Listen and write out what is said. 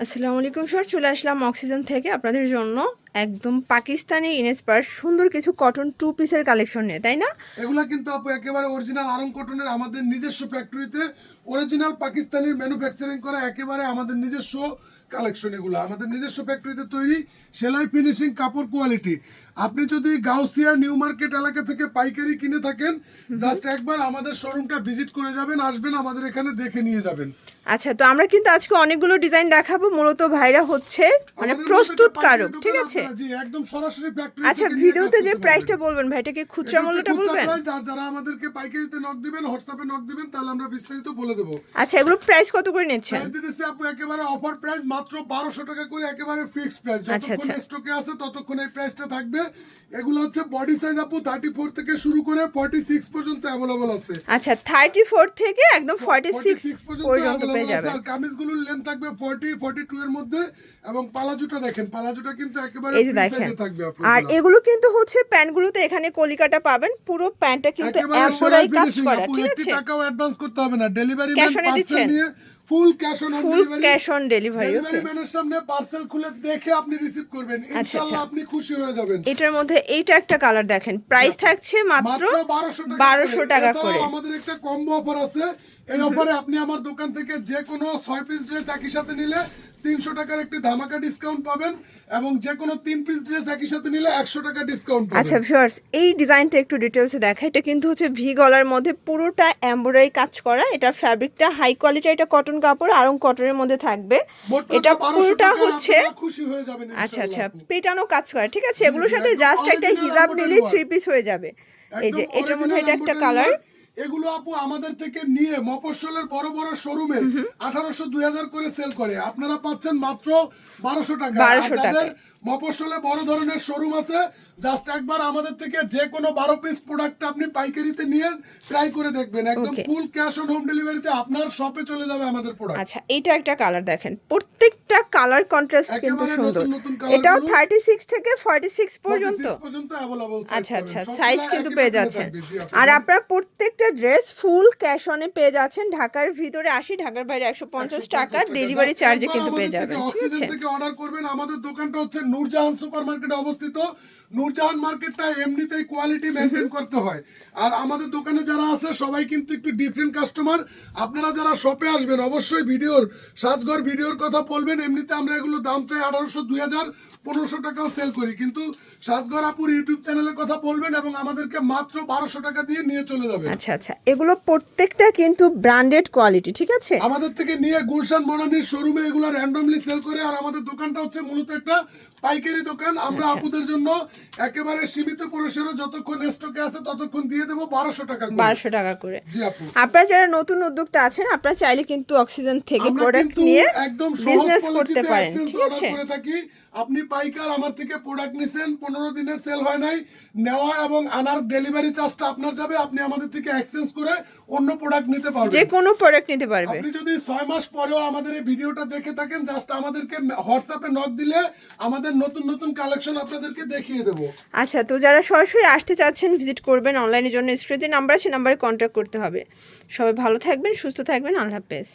আসসালামু আলাইকুম স্যার, চলে আসলাম অক্সিজেন থেকে আপনাদের জন্য একদম পাকিস্তানি ইনস্পায়ার্ড সুন্দর কিছু কটন টু পিসের কালেকশন নিয়ে, তাই না? এগুলা কিন্তু আপু একেবারে অরিজিনাল আরং কটনের আমাদের নিজস্ব ফ্যাক্টরিতে অরিজিনাল পাকিস্তানির ম্যানুফ্যাকচারিং করা একেবারে আমাদের নিজস্ব কালেকশন। এগুলো আমাদের নিজস্ব ফ্যাক্টরিতে তৈরি, সেলাই ফিনিশিং, কাপড় কোয়ালিটি। আপনি যদি গাউসিয়া নিউ মার্কেট এলাকা থেকে পাইকারি কিনে থাকেন, জাস্ট একবার আমাদের শোরুমটা ভিজিট করে যাবেন, আসবেন আমাদের এখানে দেখে নিয়ে যাবেন। আচ্ছা, তো আমরা কিন্তু আজকে অনেকগুলো ডিজাইন দেখাবো। মূলত ভাইরা হচ্ছে মানে প্রস্তুতকারক, ঠিক আছে? জি, একদম সরাসরি ফ্যাক্টরি। আচ্ছা, ভিডিওতে যে প্রাইসটা বলবেন ভাইটাকে খুচরা মূল্যটা বলবেন। আর যারা আমাদেরকে পাইকারিতে নক দিবেন, হোয়াটসঅ্যাপে নক দিবেন, তাহলে আমরা বিস্তারিত বলে দেব। আচ্ছা, এগুলো প্রাইস কত করে নিচ্ছেন? প্রাইস দিতেছি আপু একেবারে অফার প্রাইস, মাত্র 1200 টাকা করে, একেবারে ফিক্সড প্রাইস। যতক্ষণ স্টকে আছে ততক্ষণ এই প্রাইসটা থাকবে। এগুলো হচ্ছে বডি সাইজ আপু 34 থেকে শুরু করে 46 পর্যন্ত अवेलेबल আছে। আচ্ছা, 34 থেকে একদম 46 পর্যন্ত পেয়ে যাবেন। আর কামিজগুলোর লেন্থ থাকবে 40 42 এর মধ্যে, এবং পালাজুটা দেখেন, পালাজুটা কিন্তু একেবারে এই যে ফ্রি দেখেন। সাইজে থাকবে আপু। আর এগুলো কিন্তু হচ্ছে প্যান্টগুলোতে এখানে কলিকাটা পাবেন, পুরো প্যান্টটা কিন্তু এমব্রয়ডারি কাজ করা, ঠিক আছে? টাকাও অ্যাডভান্স করতে হবে না, ডেলিভারি ক্যাশ ম্যান অনে দিচ্ছেন? নিয়ে full cash on delivery. Cash on delivery, delivery ওকে। ম্যানের সামনে পার্সেল খুলে দেখে আপনি রিসিভ করবেন, ইনশাআল্লাহ আপনি খুশি হয়ে যাবেন। এটার মধ্যে এইটা একটা কালার দেখেন, প্রাইস থাকছে মাত্র 1200 টাকা করে। আমাদের একটা কম্বো অফার আছে। এই অফারে আপনি আমার দোকান থেকে যে কোনো 6 পিস ড্রেস একই সাথে নিলে 300 টাকার একটি ধামাকা ডিসকাউন্ট পাবেন, এবং যে কোনো 3 পিস ড্রেস একই সাথে নিলে 100 টাকা ডিসকাউন্ট পাবেন। আচ্ছা ভিউয়ার্স, এই ডিজাইনটা একটু ডিটেইলসে দেখা। এটা কিন্তু হচ্ছে ভি গলার মধ্যে পুরোটা এমব্রয়ডারি কাজ করা। এটা ফ্যাব্রিকটা হাই কোয়ালিটি, এটা কটন কাপড়, আরং কটনের মধ্যে থাকবে। এটা পুরোটা হচ্ছে খুশি হয়ে যাবেন। আচ্ছা আচ্ছা, পেটানো কাজ করা, ঠিক আছে? এগুলোর সাথে জাস্ট একটা হিজাব নিলেই 3 পিস হয়ে যাবে। এই যে এটার মধ্যে এটা একটা কালার। এগুলো আপু আমাদের থেকে নিয়ে মফস্বলের বড় বড় শোরুমে 1800 2000 করে সেল করে, আপনারা পাচ্ছেন মাত্র 1200 টাকা। যাদের মফস্বলে বড় ধরনের শোরুম আছে, জাস্ট একবার আমাদের থেকে যে কোনো 12 পিস প্রোডাক্ট আপনি পাইকারিতে নিয়ে ট্রাই করে দেখবেন, একদম ফুল ক্যাশ অন হোম ডেলিভারিতে আপনার শপে চলে যাবে আমাদের প্রোডাক্ট। আচ্ছা, এটা একটা কালার দেখেন, প্রত্যেকটা কালার কন্ট্রাস্ট কিন্তু সুন্দর। এটাও 36 থেকে 46 পর্যন্ত अवेलेबल। আচ্ছা আচ্ছা, সাইজ কিন্তু পেয়ে যাচ্ছেন। আর আপনারা প্রত্যেকটা ড্রেস ফুল ক্যাশ অনে পেয়ে যাচ্ছেন। ঢাকার ভিতরে 80, ঢাকার বাইরে 150 টাকা ডেলিভারি চার্জে কিন্তু পেয়ে যাবেন, ঠিক আছে? থেকে অর্ডার করবেন। আমাদের দোকানটা হচ্ছে নূরজাহান সুপারমার্কেটে অবস্থিত। নূরজাহান মার্কেটটা এমনিতেই কোয়ালিটি মেনটেন করতে হয়, আর আমাদের দোকানে যারা আছে সবাই কিন্তু একটু ডিফারেন্ট কাস্টমার। আপনারা যারা শপে আসবেন অবশ্যই ভিডিওর সাজঘর ভিডিওর কথা বলবেন। এমনিতে আমরা এগুলো দাম চাই 1800 2000 1500 টাকাও সেল করি, কিন্তু সাজঘর আপুর ইউটিউব চ্যানেলের কথা বলবেন এবং আমাদেরকে মাত্র 1200 টাকা দিয়ে নিয়ে চলে যাবেন। আচ্ছা আচ্ছা, এগুলো প্রত্যেকটা কিন্তু ব্র্যান্ডেড কোয়ালিটি, ঠিক আছে? আমাদের থেকে নিয়ে গুলশান বনানীর শোরুমে এগুলো র্যান্ডমলি সেল করে। আর আমাদের দোকানটা হচ্ছে মূলত একটা পাইকারি দোকান। আমরা আপুদের জন্য একেবারে সীমিত পরিসরে যতক্ষণ স্টকে আছে ততক্ষণ দিয়ে দেব 1200 টাকা করে। 1200 টাকা করে। জি আপু, আপনারা যারা নতুন উদ্যোক্তা আছেন, আপনারা চাইলে কিন্তু অক্সিজেন থেকে প্রোডাক্ট নিয়ে একদম বিজনেস করতে পারেন, ঠিক আছে? করে থাকি। আপনি পাইকার আমার থেকে প্রোডাক্ট নিছেন, 15 দিনে সেল হয় নাই, নেওয়া এবং আনার ডেলিভারি চার্জটা আপনার যাবে। আপনি আমাদের থেকে এক্সচেঞ্জ করে অন্য প্রোডাক্ট নিতে পারবেন, যে কোনো প্রোডাক্ট নিতে পারবে। আপনি যদি 6 মাস পরেও আমাদের এই ভিডিওটা দেখে থাকেন, জাস্ট আমাদেরকে হোয়াটসঅ্যাপে নক দিলে আমাদের নতুন নতুন কালেকশন আপনাদেরকে দেখিয়ে দেব। আচ্ছা, তো যারা সরাসরি আসতে চাচ্ছেন ভিজিট করবেন, অনলাইনের জন্য স্ক্রিনে যে নাম্বার আছে নাম্বারে কন্ট্যাক্ট করতে হবে। সবাই ভালো থাকবেন, সুস্থ থাকবেন, আল্লাহ হাফেজ।